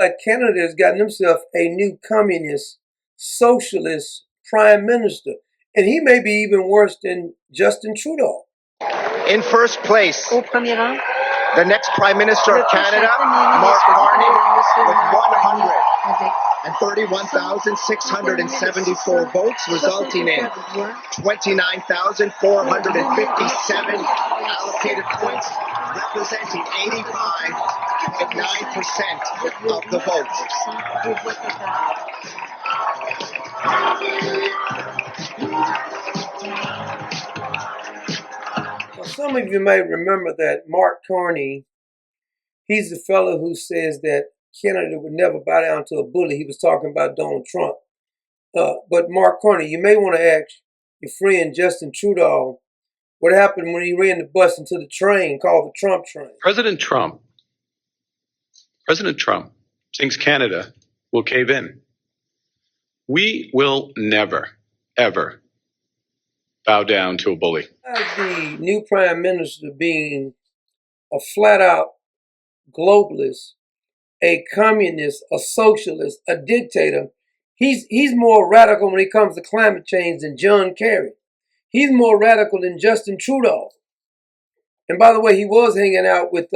like Canada has gotten himself a new communist, socialist prime minister. And he may be even worse than Justin Trudeau. In first place, the next Prime Minister of Canada, Mark Carney, with 131,674 votes, resulting in 29,457 allocated points, representing 85.9% of the votes. Some of you may remember that Mark Carney, he's the fellow who says that Canada would never bow down to a bully. He was talking about Donald Trump. But Mark Carney, you may want to ask your friend Justin Trudeau what happened when he ran the bus into the train called the Trump train. President Trump thinks Canada will cave in. We will never, ever bow down to a bully. As the new prime minister being a flat-out globalist, a communist, a socialist, a dictator, he's more radical when it comes to climate change than John Kerry. He's more radical than Justin Trudeau. And by the way, he was hanging out with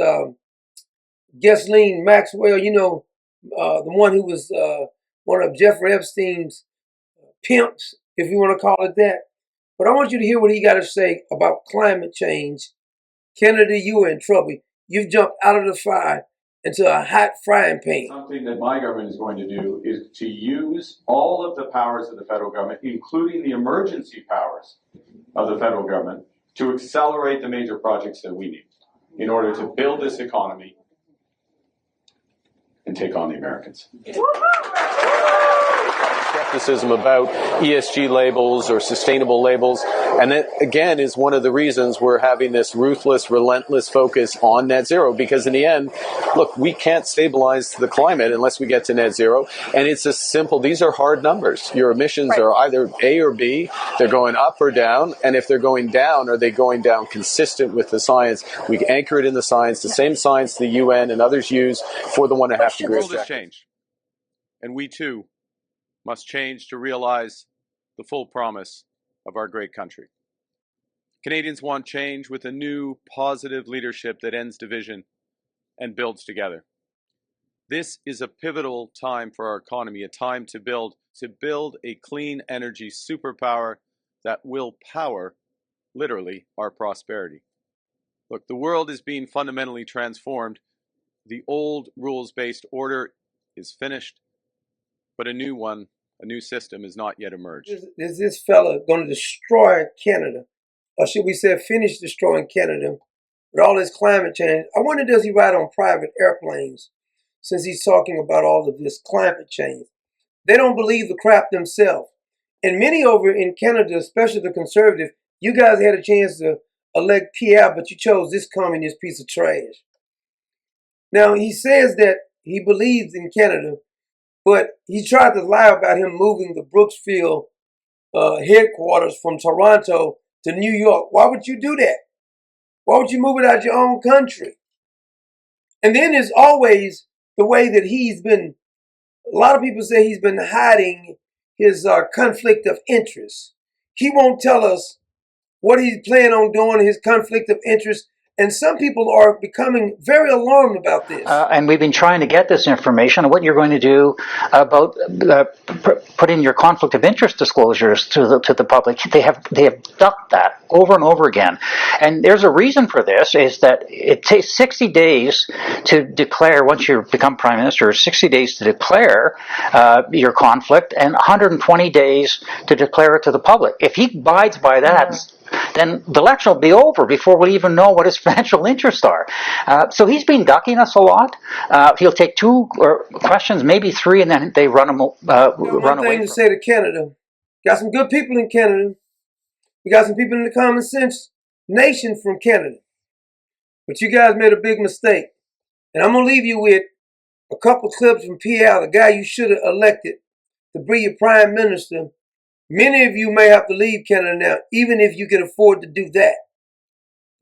Ghislaine Maxwell, the one who was one of Jeffrey Epstein's pimps, if you want to call it that. But I want you to hear what he got to say about climate change. Canada, you are in trouble. You've jumped out of the fire into a hot frying pan. Something that my government is going to do is to use all of the powers of the federal government, including the emergency powers of the federal government, to accelerate the major projects that we need in order to build this economy and take on the Americans. Skepticism about ESG labels or sustainable labels. And that, again, is one of the reasons we're having this ruthless, relentless focus on net zero. Because in the end, look, we can't stabilize the climate unless we get to net zero. And it's a simple, these are hard numbers. Your emissions are either A or B. They're going up or down. And if they're going down, are they going down consistent with the science? We anchor it in the science, the same science the UN and others use for the 1.5 degree The world has changed. And we too must change to realize the full promise of our great country. Canadians want change with a new, positive leadership that ends division and builds together. This is a pivotal time for our economy, a time to build a clean energy superpower that will power, literally, our prosperity. Look, the world is being fundamentally transformed. The old rules-based order is finished, but a new one, a new system has not yet emerged. Is this fella going to destroy Canada? Or should we say finish destroying Canada with all this climate change? I wonder, does he ride on private airplanes since he's talking about all of this climate change? They don't believe the crap themselves. And many over in Canada, especially the conservative, you guys had a chance to elect Pierre, but you chose this communist piece of trash. Now, he says that he believes in Canada, but he tried to lie about him moving the Brooksfield headquarters from Toronto to New York. Why would you do that? Why would you move it out your own country? And then there's always the way that he's been, a lot of people say he's been hiding his conflict of interest. He won't tell us what he's planning on doing, his conflict of interest. And some people are becoming very alarmed about this. And we've been trying to get this information, what you're going to do about putting your conflict of interest disclosures to the public. They have ducked that over and over again. And there's a reason for this, is that it takes 60 days to declare, once you become prime minister, 60 days to declare your conflict and 120 days to declare it to the public. If he abides by that, then the election will be over before we even know what his financial interests are. So he's been ducking us a lot. He'll take 2 questions, maybe 3, and then they run away. One thing to say to Canada, got some good people in Canada. We got some people in the common sense nation from Canada. But you guys made a big mistake. And I'm going to leave you with a couple clips from Pierre, the guy you should have elected to be your prime minister. Many of you may have to leave Canada now, even if you can afford to do that.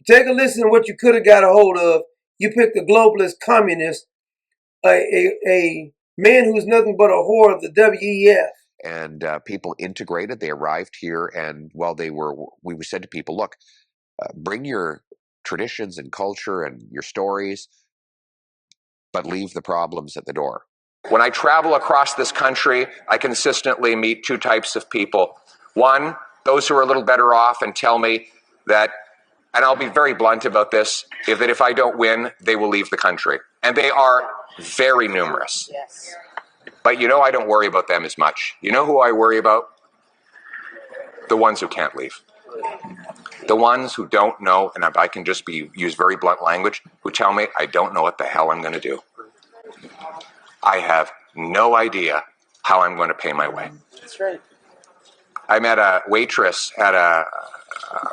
Take a listen to what you could have got a hold of. You picked a globalist communist, a man who's nothing but a whore of the WEF. And people integrated. They arrived here, and while we said to people, look, bring your traditions and culture and your stories, but leave the problems at the door. When I travel across this country, I consistently meet two types of people. One, those who are a little better off and tell me that, and I'll be very blunt about this, that if I don't win, they will leave the country. And they are very numerous. Yes. But you know, I don't worry about them as much. You know who I worry about? The ones who can't leave. The ones who don't know, and if I can just use very blunt language, who tell me I don't know what the hell I'm going to do. I have no idea how I'm going to pay my way. That's right. I met a waitress at a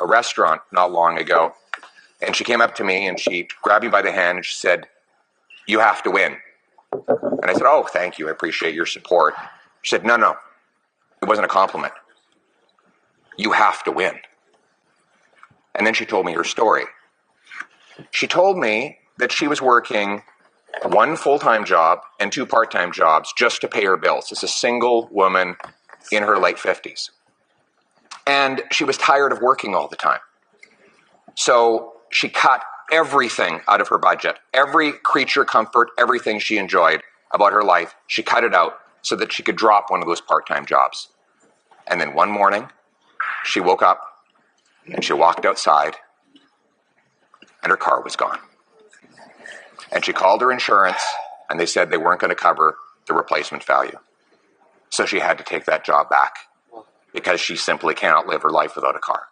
restaurant not long ago, and she came up to me and she grabbed me by the hand and she said, "You have to win." And I said, "Oh, thank you. I appreciate your support." She said, No, it wasn't a compliment. You have to win. And then she told me her story. She told me that she was working one full-time job and two part-time jobs just to pay her bills. As a single woman in her late 50s. And she was tired of working all the time. So she cut everything out of her budget. Every creature comfort, everything she enjoyed about her life, she cut it out so that she could drop one of those part-time jobs. And then one morning, she woke up and she walked outside and her car was gone. And she called her insurance and they said they weren't going to cover the replacement value. So she had to take that job back because she simply cannot live her life without a car.